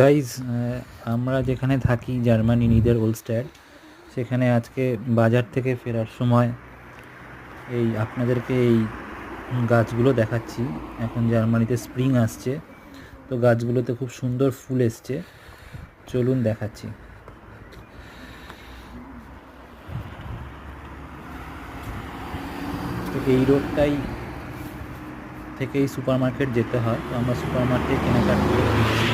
Guys, আমরা যেখানে থাকি জার্মানি নিদার ওলস্টার, সেখানে আজকে বাজার থেকে ফেরার সময় আপনাদেরকে এই গাছগুলো দেখাচ্ছি। এখন জার্মানিতে স্প্রিং আসছে, তো গাছগুলোতে খুব সুন্দর ফুল এসছে। চলুন দেখাচ্ছি। তো এই রোডটাই থেকে এই সুপার মার্কেট যেতে হয়, তো আমরা সুপার মার্কেটে কেনাকাটা করে দিচ্ছি।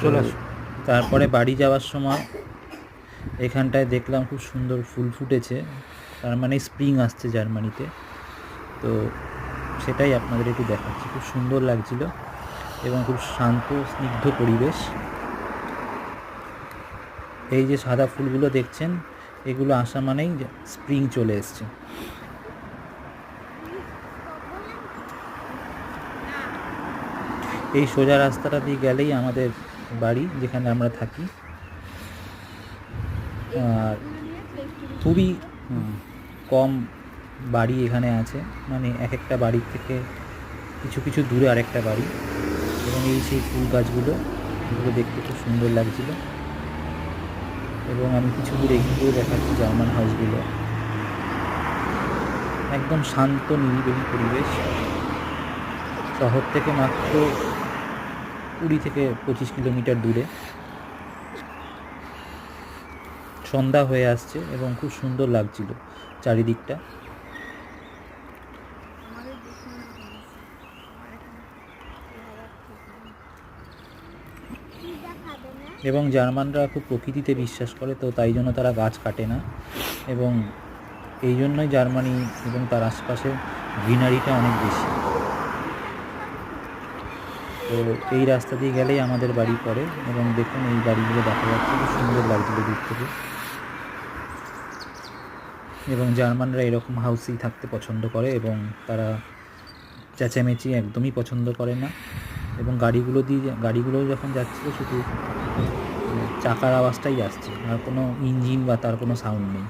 চলে আসুন। তারপরে বাড়ি যাওয়ার সময় এখানটায় দেখলাম খুব সুন্দর ফুল ফুটেছে, তার মানে স্প্রিং আসছে জার্মানিতে। তো সেটাই আপনাদের একটু দেখাচ্ছি। খুব সুন্দর লাগছিল এবং খুব শান্ত স্নিগ্ধ পরিবেশ। এই যে সাদা ফুলগুলো দেখছেন, এগুলো আসা মানেই স্প্রিং চলে এসছে। এই সোজা রাস্তাটা দিয়ে গেলেই আমাদের বাড়ি, যেখানে আমরা থাকি। আর খুবই কম বাড়ি এখানে আছে, মানে এক একটা বাড়ির থেকে কিছু কিছু দূরে আরেকটা বাড়ি। এবং এই সেই ফুল গাছগুলো, এগুলো দেখতে খুব সুন্দর লাগছিল। এবং আমি কিছু দূরে এগিয়ে দেখাচ্ছি জার্মান হাউসগুলো। একদম শান্ত নিরিবিলি পরিবেশ। শহর থেকে মাত্র 20 থেকে 25 কিলোমিটার দূরে। সন্ধ্যা হয়ে আসছে এবং খুব সুন্দর লাগছিল চারিদিকটা। এবং জার্মানরা খুব প্রকৃতিতে বিশ্বাস করে, তো তাই জন্য তারা গাছ কাটে না। এবং এই জন্যই জার্মানি এবং তার আশপাশে গ্রিনারিটা অনেক বেশি। তো এই রাস্তা দিয়ে গেলেই আমাদের বাড়ি পড়ে। এবং দেখুন, এই বাড়িগুলো দেখা যাচ্ছে, খুব সুন্দর লাগছিল দূর থেকে। এবং জার্মানরা এরকম হাউসেই থাকতে পছন্দ করে, এবং তারা চেঁচামেচি একদমই পছন্দ করে না। এবং গাড়িগুলো যখন যাচ্ছিল, শুধু চাকার আওয়াজটাই আসছে, আর কোনো ইঞ্জিন বা তার কোনো সাউন্ড নেই।